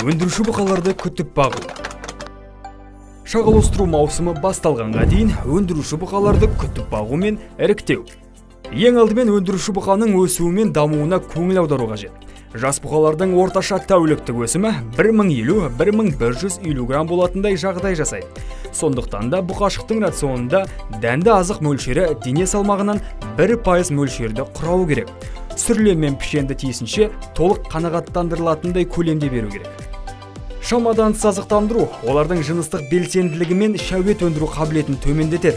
Өндіруші бұқаларды күтіп бағу. Шағыл өсіру маусымы басталғанға дейін өндіруші бұқаларды күтіп бағу мен іріктеу. Ең алдымен өндіруші бұқаның өсуі мен дамуына көңіл аудару қажет. Жас бұқалардың орташа тәуліктік өсімі 1050-1150 грамм болатындай жағдай жасайды. Сондықтан да бұқашықтың рационында дәнді азық мөлшері дене салмағынан 1% мөлшерді құрауы керек. Сүрлем мен пішенді тиісінше толық қанағаттандырылатындай көлемде беру керек. Шамадан тыс азықтандыру олардың жыныстық белсенділігі мен шәует өндіру қабілетін төмендетеді.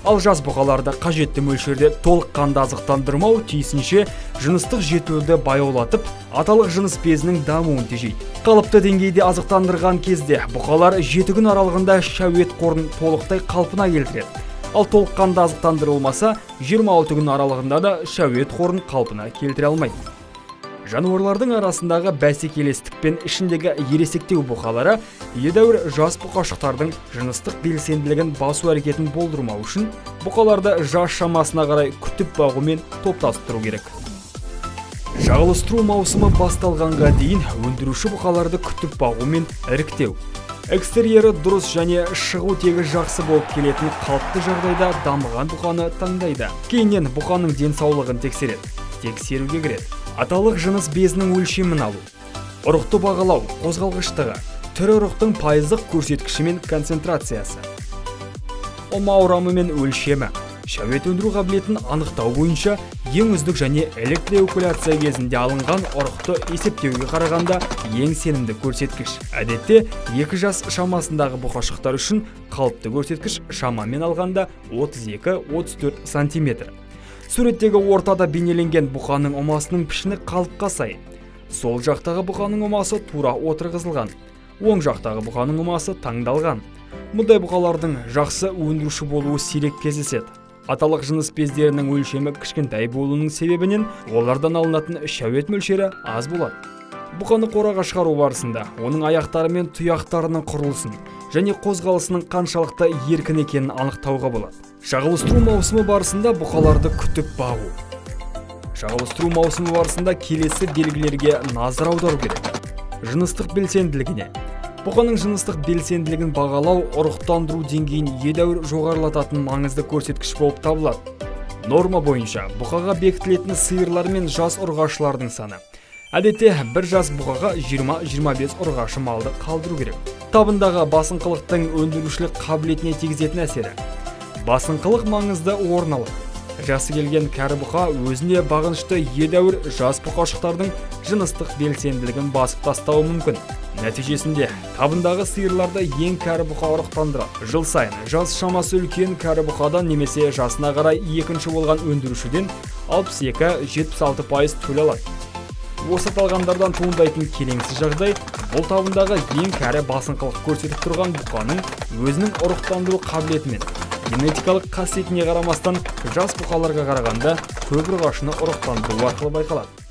Ал жас бұқаларды қажетті мөлшерде толыққанды азықтандырмау тиісінше жыныстық жетілуді баяулатып, аталық жыныс безінің дамуын тежейді. Қалыпты деңгейде азықтандырған кезде бұқалар 7 күн аралығында шәует қорын толықтай қалпына келтіреді. Ал толыққанды азықтандырылмаса, 26 күн аралығында да шәует қорын қалпына келтіре алмайды. Жануарлардың арасындағы бәсекелестік пен ішіндегі ересектеу бұқалары едәуір жас бұқашықтардың жыныстық белсенділігін басу әрекетін болдырмау үшін бұқаларды жас шамасына қарай күтіп бағу мен топтастыру керек. Шағылыстыру маусымы басталғанға дейін өндіруші бұқаларды күтіп бағу мен іріктеу. Экстерьері дұрыс және шығу тегі жақсы болып келетін қалыпты жағдайда дамыған бұқаны таңдайды. Кейіннен бұқаның денсаулығын тексеруге кіреді. Аталық жыныс безінің өлшемін алу, ұрықты бағалау, қозғалғыштығы, түрі ұрықтың пайыздық көрсеткіші мен концентрациясы, омаурамы мен өлшемі, шәует өндіру қабілетін анықтау бойынша ең үздік және электроэвакуляция кезінде алынған ұрықты есептеуге қарағанда ең сенімді көрсеткіш. Әдетте 2 жас шамасындағы бұқашықтар үшін қалыпты көрсеткіш шамамен алғанда 32-34 сантиметр. Суреттегі ортада бейнеленген бұқаның омасының пішіні қалыпқа сай. Сол жақтағы бұқаның омасы тура отырғызылған. Оң жақтағы бұқаның омасы таңдалған. Мұндай бұқалардың жақсы өндіруші болуы сирек кездеседі. Аталық жыныс бездерінің өлшемі кішкентай болуының себебінен олардан алынатын шәует мөлшері аз болады. Бұқаны қораға шығару барысында оның аяқтары мен тұяқтарының құрылысын және қозғалысының қаншалықты еркін екенін анықтауға болады. Шағылыстыру маусымы барысында бұқаларды күтіп бағу. Шағылыстыру маусымы барысында келесі белгілерге назар аудару керек. Жыныстық белсенділігіне. Бұқаның жыныстық белсенділігін бағалау ұрықтандыру деңгейін едәуір жоғарылататын маңызды көрсеткіш болып табылады. Норма бойынша бұқаға бекітілетін сиырлар мен жас ұрғашылардың саны. Әдетте бір жас бұқаға 20-25 ұрғашы малды қалдыру керек. Табындағы басыңқылықтың өндірушілік қабілетіне тигізетін әсері. Басыңқылық маңызды орын алып, жасы келген кәрі бұқа өзіне бағынышты едәуір жас бұқашықтардың жыныстық белсенділігін басып тастауы мүмкін. Нәтижесінде табындағы сиырларды ең кәрі бұқа ұрықтандырады. Жыл сайын жас шамасы үлкен кәрі бұқадан немесе жасына қарай екінші болған өндірушіден 62-76% төле алады. Осы аталғандардан туындайтын келеңсіз жағдай бұл табындағы ең кәрі басыңқылық көрсетіп тұрған бұқаның өзінің ұрықтандыру қабілеті мен генетикалық қасиетіне қарамастан жас бұқаларға қарағанда көп ұрғашыны ұрықтандыру арқылы байқалады.